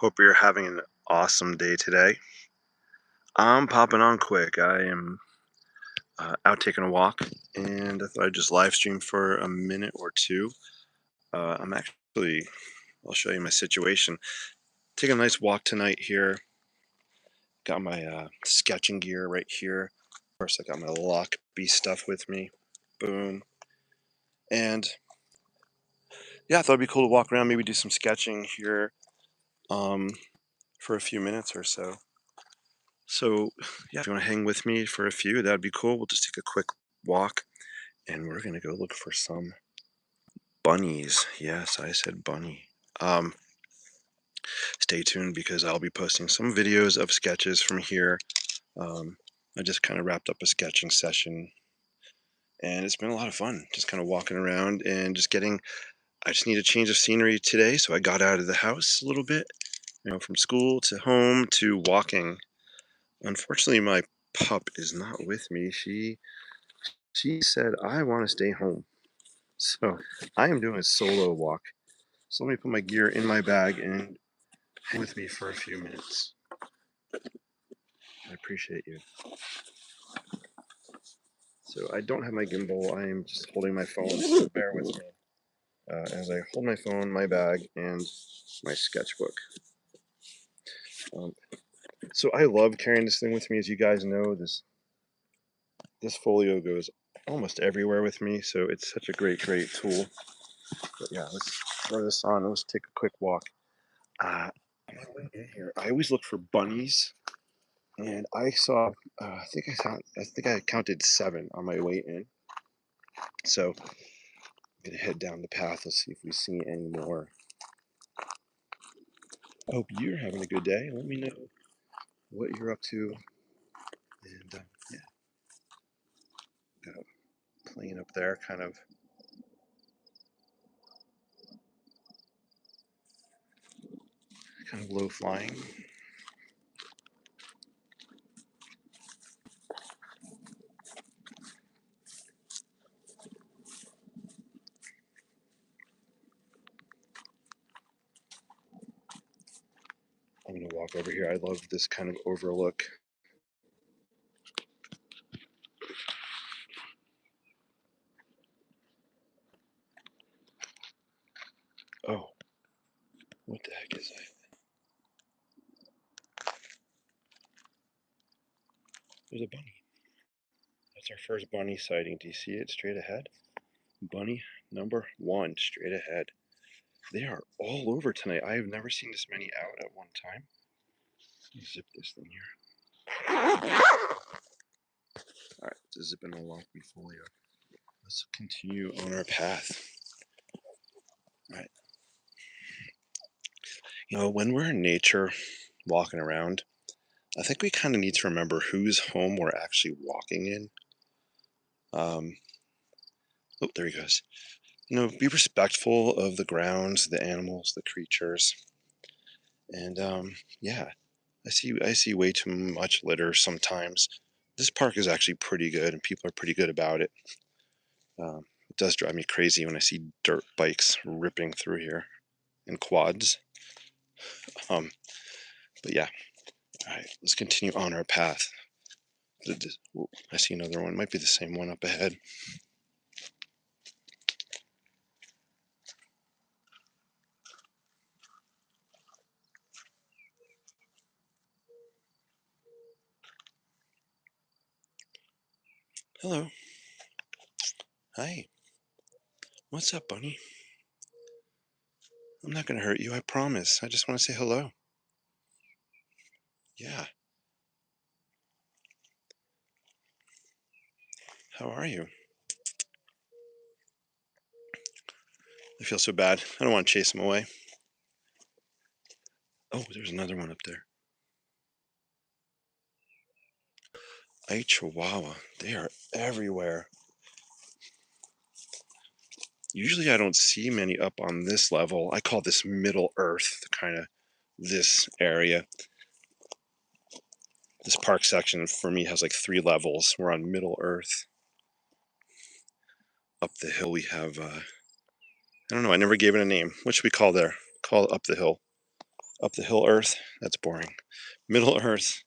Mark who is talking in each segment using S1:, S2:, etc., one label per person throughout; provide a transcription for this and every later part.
S1: Hope you're having an awesome day today. I'm popping on quick. I am out taking a walk, and I thought I'd just live stream for a minute or two. I'm actually, I'll show you my situation. Taking a nice walk tonight here. Got my sketching gear right here. Of course, I got my lock B stuff with me. Boom. And yeah, I thought it'd be cool to walk around, maybe do some sketching here um, for a few minutes or so. So, yeah, if you want to hang with me for a few, that'd be cool. We'll just take a quick walk and we're going to go look for some bunnies. Yes, I said bunny. Um, Stay tuned because I'll be posting some videos of sketches from here. I just kind of wrapped up a sketching session and it's been a lot of fun just kind of walking around and just getting. I just need a change of scenery today, so I got out of the house a little bit, from school to home to walking. Unfortunately, my pup is not with me. She said, I want to stay home. So I am doing a solo walk. So let me put my gear in my bag and hang with me for a few minutes. I appreciate you. So I don't have my gimbal. I am just holding my phone, so bear with me as I hold my phone, my bag, and my sketchbook. Um, so I love carrying this thing with me. As you guys know, this folio goes almost everywhere with me, so it's such a great tool. But yeah, let's throw this on. Let's take a quick walk. On my way in here, I always look for bunnies, and I saw. I think I counted 7 on my way in. So I'm gonna head down the path. Let's see if we see any more. I hope you're having a good day. Let me know what you're up to. And yeah, got a plane up there, kind of low flying. I'm gonna walk over here. I love this kind of overlook. Oh, what the heck is that? There's a bunny. That's our first bunny sighting. Do you see it straight ahead? Bunny number 1 straight ahead. They are all over tonight. I have never seen this many out at one time. Let me zip this thing here. Alright, let's zip in a lock folio. Let's continue on our path. Alright. When we're in nature, walking around, I think we kind of need to remember whose home we're actually walking in. Oh, there he goes. Be respectful of the grounds, the animals, the creatures. And yeah, I see way too much litter sometimes. This park is actually pretty good, and people are pretty good about it. It does drive me crazy when I see dirt bikes ripping through here and quads. But yeah, all right, let's continue on our path. I see another one. Might be the same one up ahead. Hello. Hi. What's up, bunny? I'm not going to hurt you, I promise. I just want to say hello. Yeah. How are you? I feel so bad. I don't want to chase him away. Oh, there's another one up there. A chihuahua. They are everywhere. Usually I don't see many up on this level. I call this Middle Earth, kind of this area. This park section for me has like 3 levels. We're on Middle Earth. Up the hill we have, I don't know, I never gave it a name. What should we call there? Call it up the hill. Up the hill earth, that's boring. Middle earth,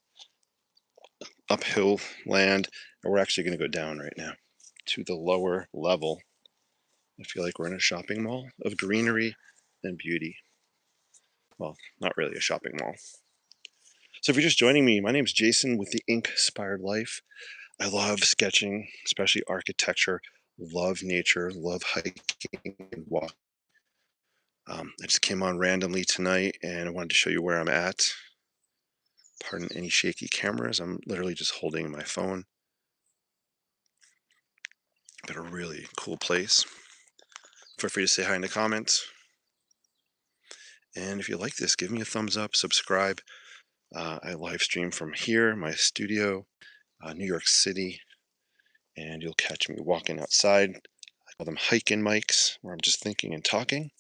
S1: uphill land, and we're actually going to go down right now to the lower level. I feel like we're in a shopping mall of greenery and beauty. Well, not really a shopping mall. So if you're just joining me, my name's Jason with the INKspired Life. I love sketching, especially architecture, love nature, love hiking and walking. I just came on randomly tonight and I wanted to show you where I'm at. Pardon any shaky cameras. I'm literally just holding my phone. But a really cool place. Feel free to say hi in the comments. And if you like this, give me a thumbs up, subscribe. I live stream from here, my studio, New York City, and you'll catch me walking outside. I call them hike-in mics, where I'm just thinking and talking.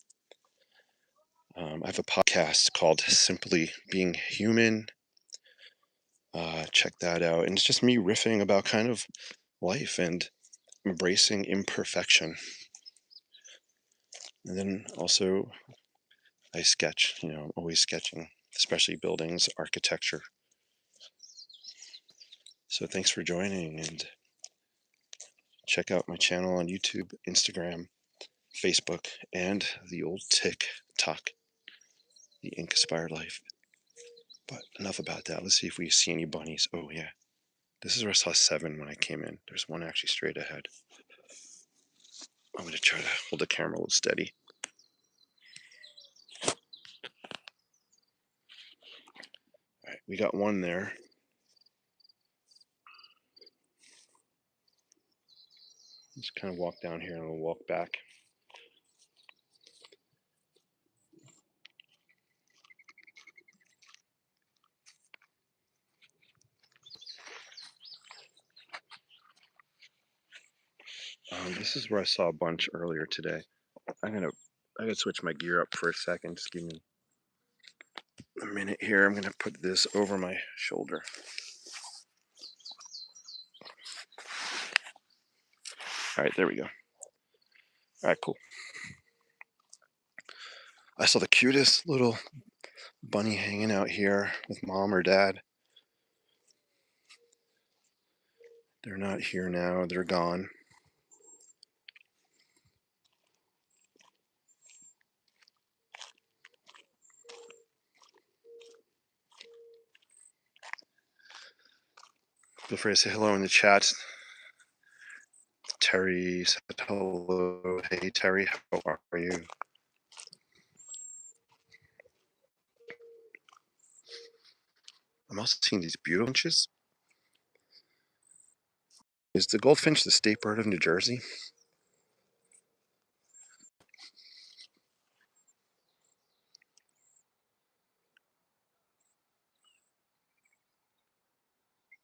S1: I have a podcast called Simply Being Human. Check that out. And it's just me riffing about kind of life and embracing imperfection. And then also I sketch, I'm always sketching, especially buildings, architecture. So thanks for joining, and check out my channel on YouTube, Instagram, Facebook, and the old TikTok, the INKspired Life. But enough about that. Let's see if we see any bunnies. Oh yeah, this is where I saw 7 when I came in. There's one actually straight ahead. I'm going to try to hold the camera a little steady. All right, we got one there. Just kind of walk down here and we'll walk back. This is where I saw a bunch earlier today. I gotta switch my gear up for a second. Just give me a minute here. I'm gonna put this over my shoulder. All right, there we go. All right, cool. I saw the cutest little bunny hanging out here with mom or dad. They're not here now. They're gone. Feel free to say hello in the chat. Terry said hello. Hey, Terry, how are you? I'm also seeing these beautiful finches. Is the goldfinch the state bird of New Jersey?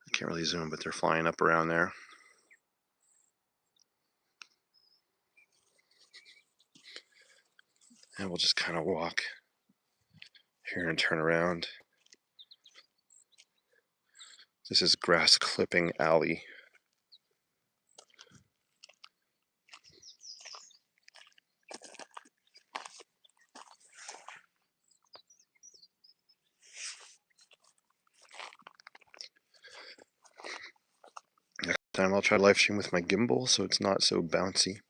S1: I can't really zoom, but they're flying up around there. And we'll just kind of walk here and turn around. This is grass clipping alley. Next time I'll try to live stream with my gimbal so it's not so bouncy.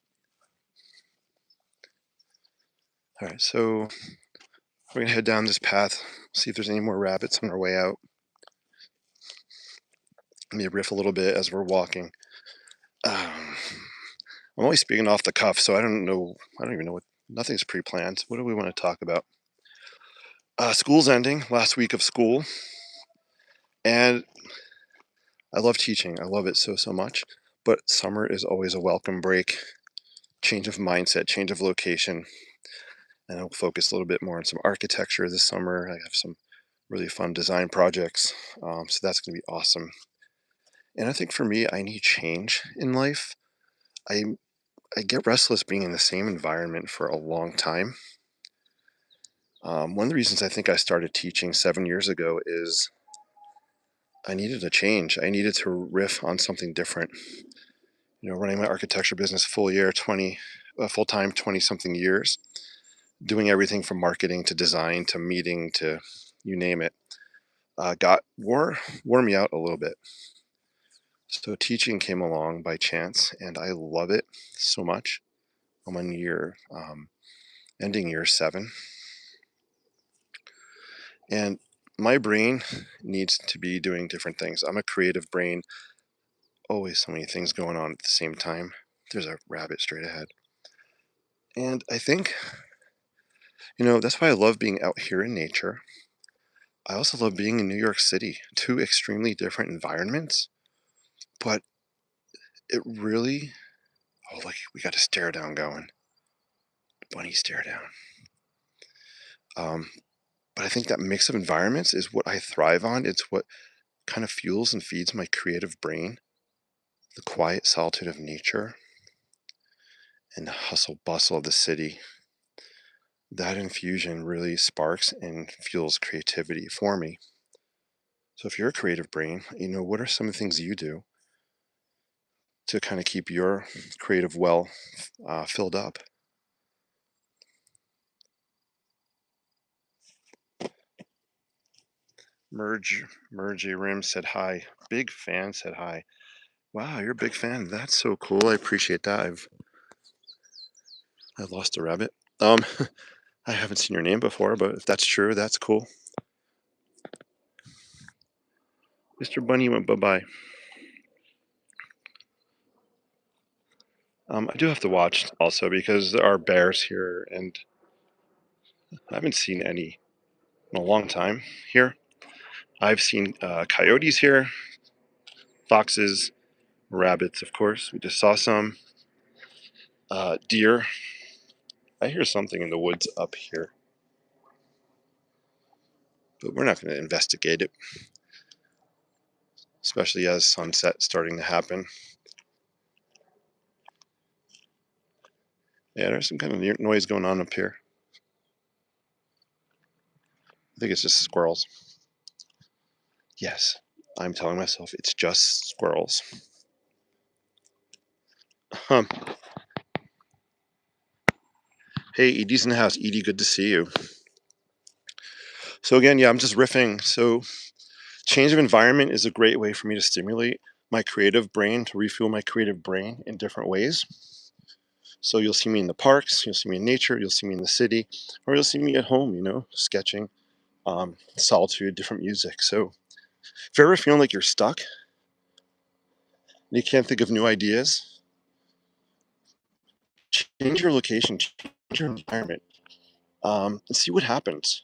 S1: All right, so we're gonna head down this path, see if there's any more rabbits on our way out. Let me riff a little bit as we're walking. I'm always speaking off the cuff, so I don't even know nothing's pre-planned. What do we want to talk about? School's ending, last week of school, and I love teaching. I love it so much, but summer is always a welcome break, change of mindset, change of location, and I'll focus a little bit more on some architecture this summer. I have some really fun design projects, so that's going to be awesome. And I think for me, I need change in life. I get restless being in the same environment for a long time. One of the reasons I think I started teaching 7 years ago is I needed a change. I needed to riff on something different. Running my architecture business full time, 20 something years. doing everything from marketing to design to meeting to you name it, wore me out a little bit. So teaching came along by chance, and I love it so much. I'm on ending year 7, and my brain needs to be doing different things. I'm a creative brain, always so many things going on at the same time. There's a rabbit straight ahead. And I think, that's why I love being out here in nature. I also love being in New York City, two extremely different environments, but it really, oh, look, we got a stare down going. Bunny stare down. Um, but I think that mix of environments is what I thrive on. It's what kind of fuels and feeds my creative brain. The quiet solitude of nature and the hustle bustle of the city. That infusion really sparks and fuels creativity for me. So if you're a creative brain, what are some of the things you do to kind of keep your creative well filled up? Merge a rim said hi. Big fan said hi. Wow, you're a big fan. That's so cool. I appreciate that. I lost a rabbit. Um, I haven't seen your name before, but if that's true, that's cool. Mr. Bunny went bye-bye. I do have to watch also because there are bears here, and I haven't seen any in a long time here. I've seen coyotes here, foxes, rabbits, of course. We just saw some deer. I hear something in the woods up here, but we're not going to investigate it, especially as sunset starting to happen. Yeah, there's some kind of noise going on up here. I think it's just squirrels. Yes, I'm telling myself it's just squirrels. Hey, Edie's in the house. Edie, good to see you. So again, yeah, I'm just riffing. So change of environment is a great way for me to stimulate my creative brain, to refuel my creative brain in different ways. So you'll see me in the parks, you'll see me in nature, you'll see me in the city, or you'll see me at home, sketching, solitude, different music. So if you're ever feeling like you're stuck and you can't think of new ideas, change your location, change your environment, and see what happens.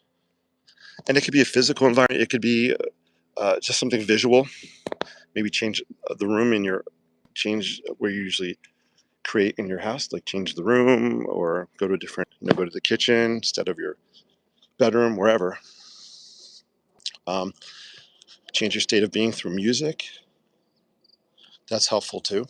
S1: And it could be a physical environment, it could be just something visual. Maybe change the room change where you usually create in your house, like change the room or go to a different, go to the kitchen instead of your bedroom, wherever. Um, change your state of being through music. That's helpful too.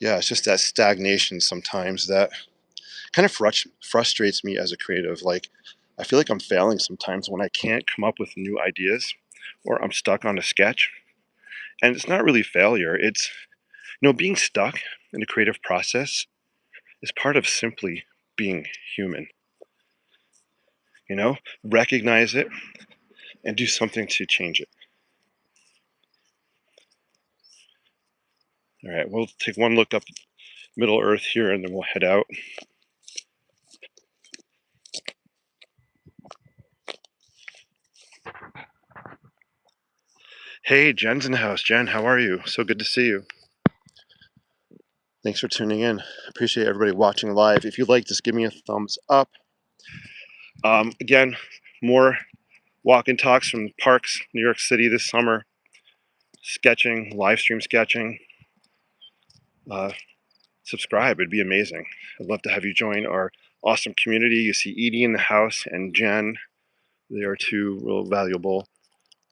S1: Yeah, it's just that stagnation sometimes that kind of frustrates me as a creative. Like, I feel like I'm failing sometimes when I can't come up with new ideas or I'm stuck on a sketch. And it's not really failure. It's, being stuck in the creative process is part of simply being human. Recognize it and do something to change it. All right, we'll take one look up Middle Earth here and then we'll head out. Hey, Jen's in the house. Jen, how are you? So good to see you. Thanks for tuning in. Appreciate everybody watching live. If you like, just give me a thumbs up. Again, more walk and talks from parks, New York City this summer. Sketching, live stream sketching. Subscribe, it'd be amazing. I'd love to have you join our awesome community. You see Edie in the house and Jen. They are two real valuable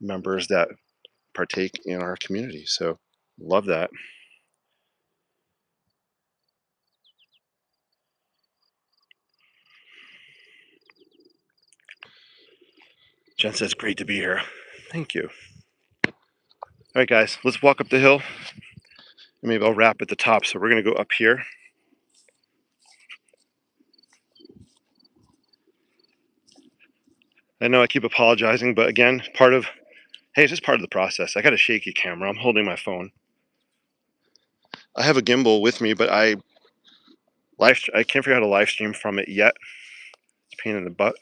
S1: members that partake in our community. So love that. Jen says, great to be here. Thank you. All right, guys, let's walk up the hill And maybe I'll wrap at the top. So we're going to go up here. I know I keep apologizing, but again, hey, it's just part of the process. I got a shaky camera. I'm holding my phone. I have a gimbal with me, but I can't figure out how to live stream from it yet. It's a pain in the butt.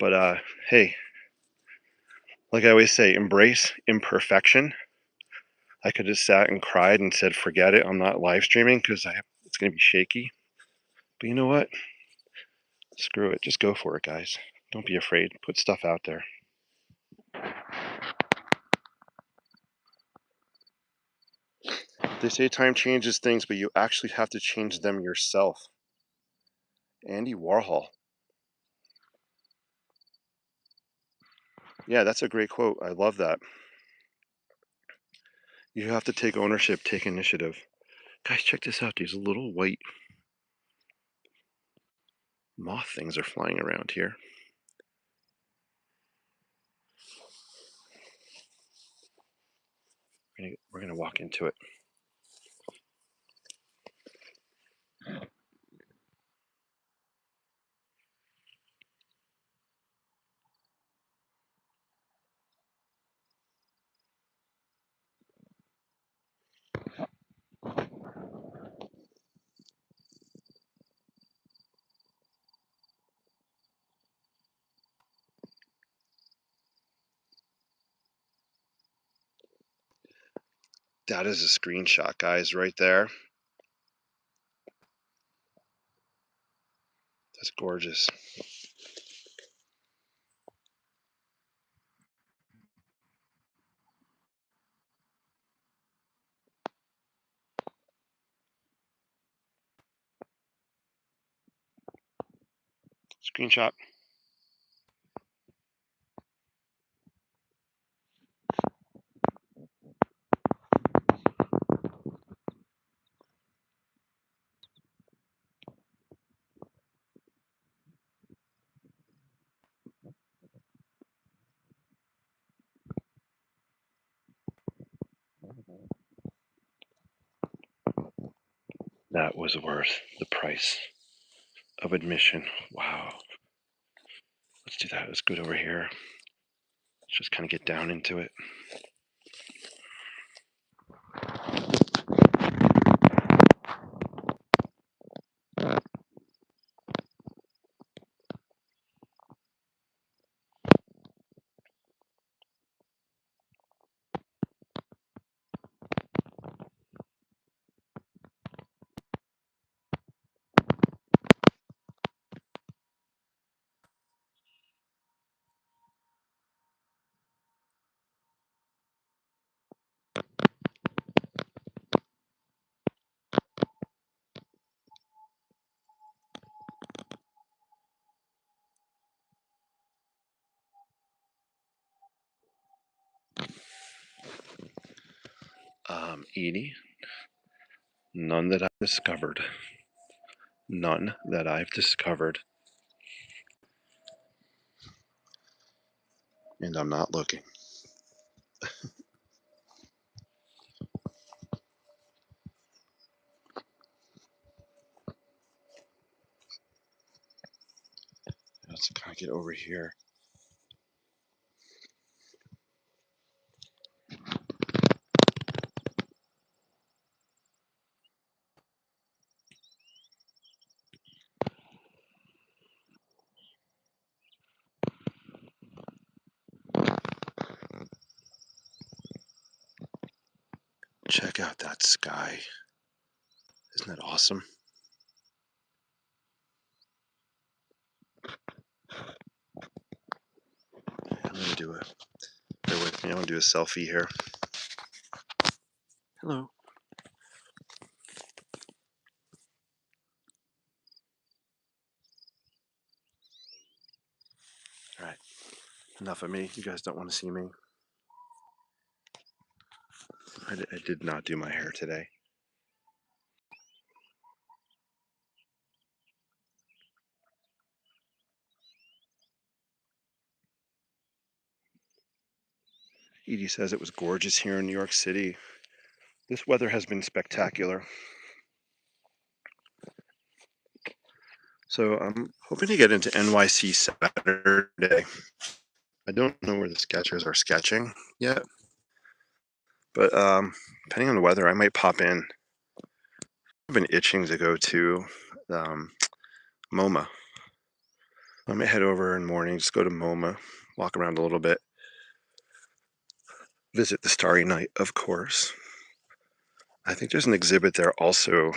S1: But hey, like I always say, embrace imperfection. I could have sat and cried and said, forget it, I'm not live streaming because it's going to be shaky. But you know what? Screw it. Just go for it, guys. Don't be afraid. Put stuff out there. They say time changes things, but you actually have to change them yourself. Andy Warhol. Yeah, that's a great quote. I love that. You have to take ownership, take initiative. Guys, check this out. These little white moth things are flying around here. We're gonna walk into it. That is a screenshot, guys, right there. That's gorgeous. Screenshot. That was worth the price of admission. Wow. Let's do that. Let's go over here. Let's just kind of get down into it. Edie, none that I've discovered. None that I've discovered. And I'm not looking. Let's kind of get over here. Check out that sky. Isn't that awesome? I'm going to bear with me, I'm going to do a selfie here. Hello. All right, enough of me. You guys don't want to see me. I did not do my hair today. Edie says it was gorgeous here in New York City. This weather has been spectacular. So I'm hoping to get into NYC Saturday. I don't know where the sketchers are sketching yet, but depending on the weather, I might pop in. I've been itching to go to um, MoMA. I might head over in the morning, just go to MoMA, walk around a little bit, visit the Starry Night, of course. I think there's an exhibit there also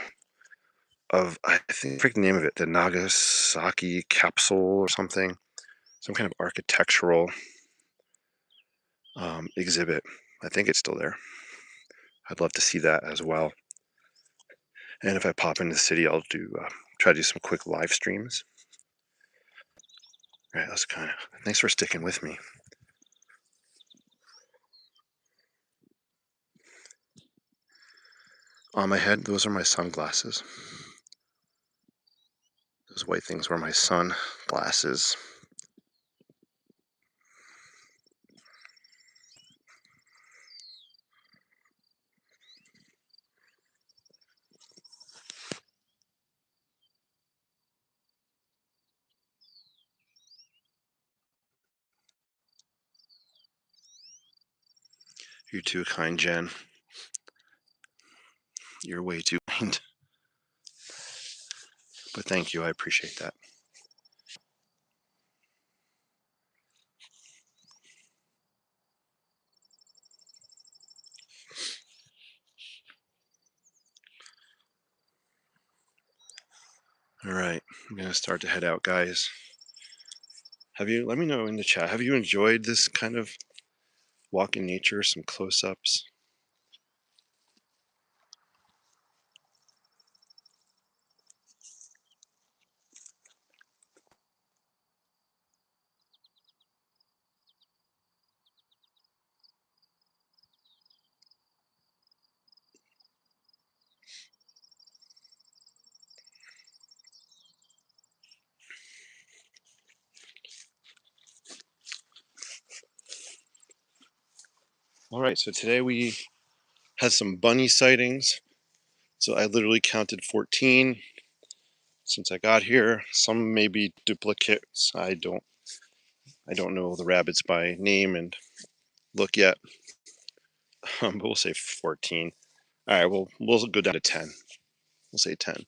S1: of, I think, I forget the name of it, the Nagasaki capsule or something, some kind of architectural exhibit. I think it's still there. I'd love to see that as well. And if I pop into the city, I'll try to do some quick live streams. All right, thanks for sticking with me. On my head, those are my sunglasses. Those white things were my sunglasses. You're too kind, Jen. You're way too kind. But thank you, I appreciate that. All right, I'm gonna start to head out, guys. Let me know in the chat, have you enjoyed this kind of walk in nature, some close-ups? All right, so today we had some bunny sightings. So I literally counted 14 since I got here. Some may be duplicates. I don't know the rabbits by name and look yet. But we'll say 14. All right, we'll go down to 10. We'll say 10.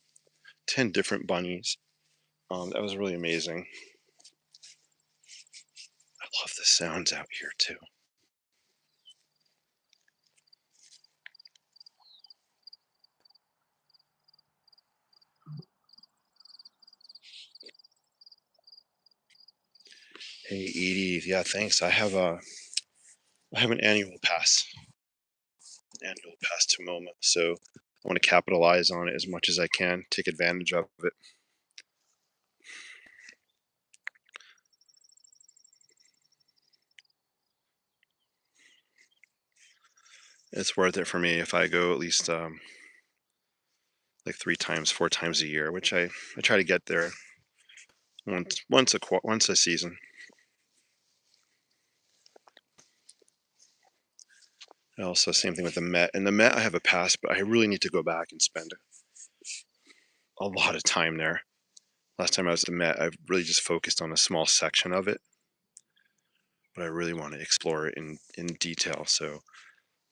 S1: 10 different bunnies. That was really amazing. I love the sounds out here too. Hey Edie, yeah, thanks. I have an annual pass to MoMA, so I want to capitalize on it as much as I can, take advantage of it. It's worth it for me if I go at least like 3 times, 4 times a year, which I try to get there once a season. Also, same thing with the Met. And the Met, I have a pass, but I really need to go back and spend a lot of time there. Last time I was at the Met, I really just focused on a small section of it, but I really want to explore it in detail. So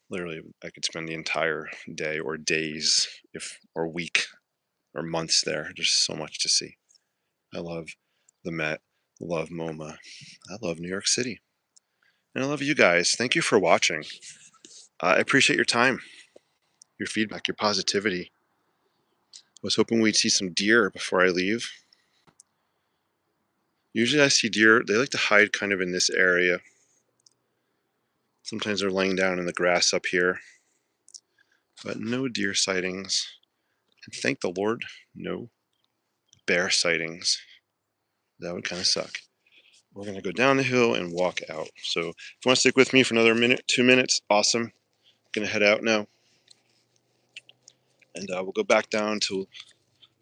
S1: literally, I could spend the entire day or days, or week or months there. There's so much to see. I love the Met. I love MoMA. I love New York City. And I love you guys. Thank you for watching. I appreciate your time, your feedback, your positivity. I was hoping we'd see some deer before I leave. Usually I see deer, they like to hide kind of in this area. Sometimes they're laying down in the grass up here. But no deer sightings. And thank the Lord, no bear sightings. That would kind of suck. We're going to go down the hill and walk out. So if you want to stick with me for another minute, 2 minutes, awesome. Going to head out now. And we'll go back down to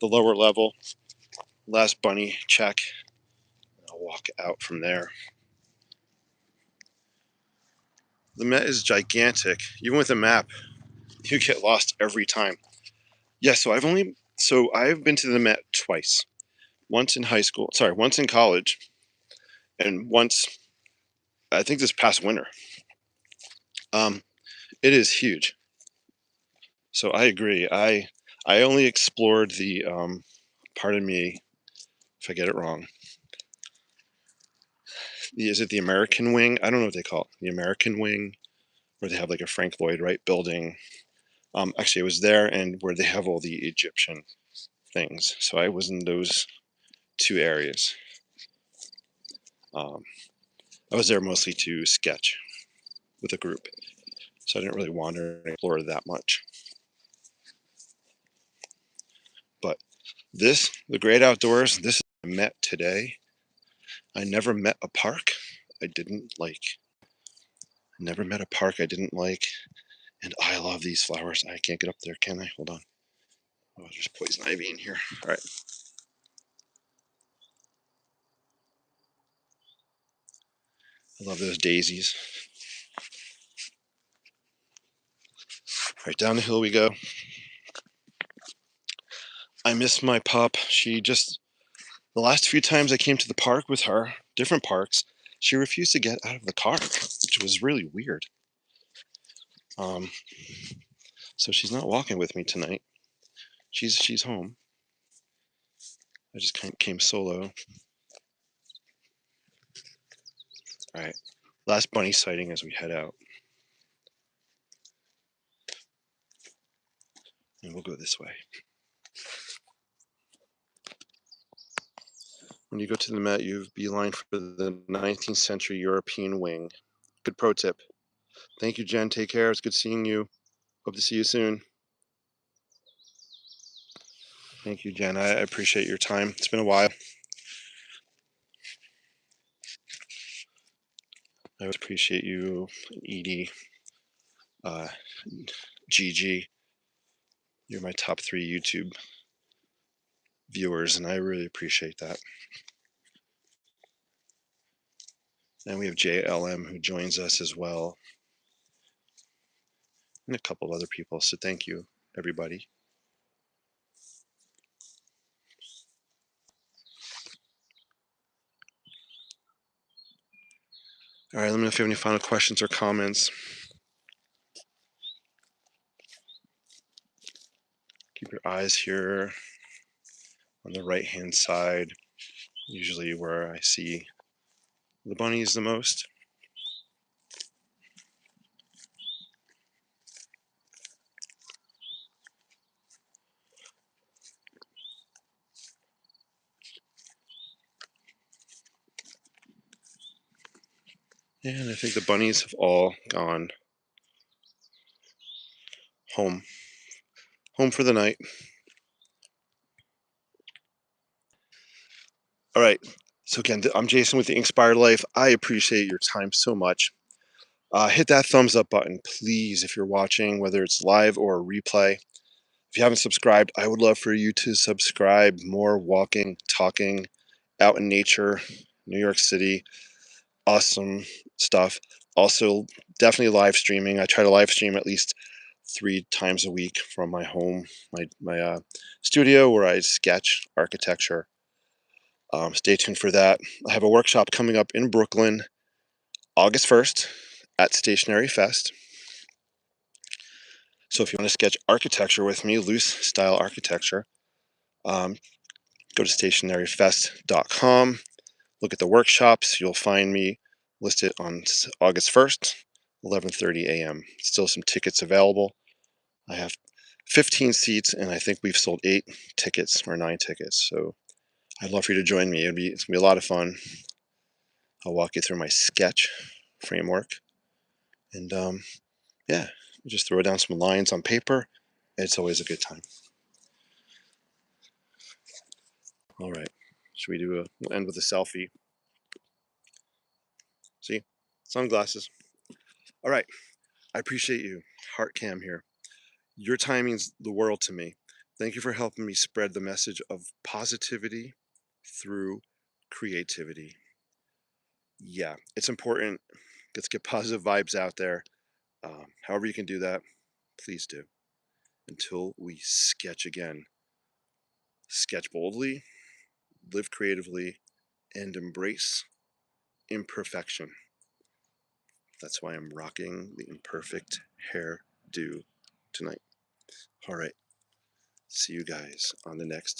S1: the lower level. Last bunny check. I'll walk out from there. The Met is gigantic. Even with a map, You get lost every time. Yeah, so I've been to the Met twice. Once in high school, sorry, once in college, and once I think this past winter. Um, it is huge. So I agree. I only explored the pardon me if I get it wrong. Is it the American wing? I don't know what they call it. The American wing, where they have like a Frank Lloyd Wright building. Actually, it was there, and where they have all the Egyptian things. So I was in those two areas. Um, I was there mostly to sketch with a group, so I didn't really wander and explore that much. But the great outdoors, this I met today. I never met a park I didn't like. Never met a park I didn't like. And I love these flowers. I can't get up there, can I? Hold on. Oh, there's poison ivy in here. All right. I love those daisies. Right, down the hill we go. I miss my pup. The last few times I came to the park with her, different parks, she refused to get out of the car, which was really weird. Um, so she's not walking with me tonight. She's home. I just came solo. All right, last bunny sighting as we head out. And we'll go this way. When you go to the Met, you beeline for the 19th century European wing. Good pro tip. Thank you, Jen. Take care. It's good seeing you. Hope to see you soon. Thank you, Jen. I appreciate your time. It's been a while. I appreciate you, Edie, uh, Gigi. You're my top 3 YouTube viewers, and I really appreciate that. And we have JLM who joins us as well, and a couple other people. So thank you, everybody. All right, let me know if you have any final questions or comments. Keep your eyes here on the right-hand side, usually where I see the bunnies the most. And I think the bunnies have all gone home for the night. All right. So again, I'm Jason with the INKspired Life. I appreciate your time so much. Hit that thumbs up button, please, if you're watching, whether it's live or a replay. If you haven't subscribed, I would love for you to subscribe. More walking, talking, out in nature, New York City, awesome stuff. Also, definitely live streaming. I try to live stream at least 3 times a week from my home, my studio where I sketch architecture. Stay tuned for that. I have a workshop coming up in Brooklyn, August 1st at Stationery Fest. So if you want to sketch architecture with me, loose style architecture, go to stationaryfest.com. Look at the workshops. You'll find me listed on August 1st, 11:30 a.m. Still some tickets available. I have 15 seats, and I think we've sold 8 tickets or 9 tickets. So I'd love for you to join me. It's gonna be a lot of fun. I'll walk you through my sketch framework, and yeah, just throw down some lines on paper. It's always a good time. All right, should we we'll end with a selfie. See, sunglasses. All right, I appreciate you. Heart cam here. Your time means the world to me. Thank you for helping me spread the message of positivity through creativity. Yeah, it's important. Let's get positive vibes out there. However you can do that, please do. until we sketch again. Sketch boldly, live creatively, and embrace imperfection. That's why I'm rocking the imperfect hairdo tonight. All right. See you guys on the next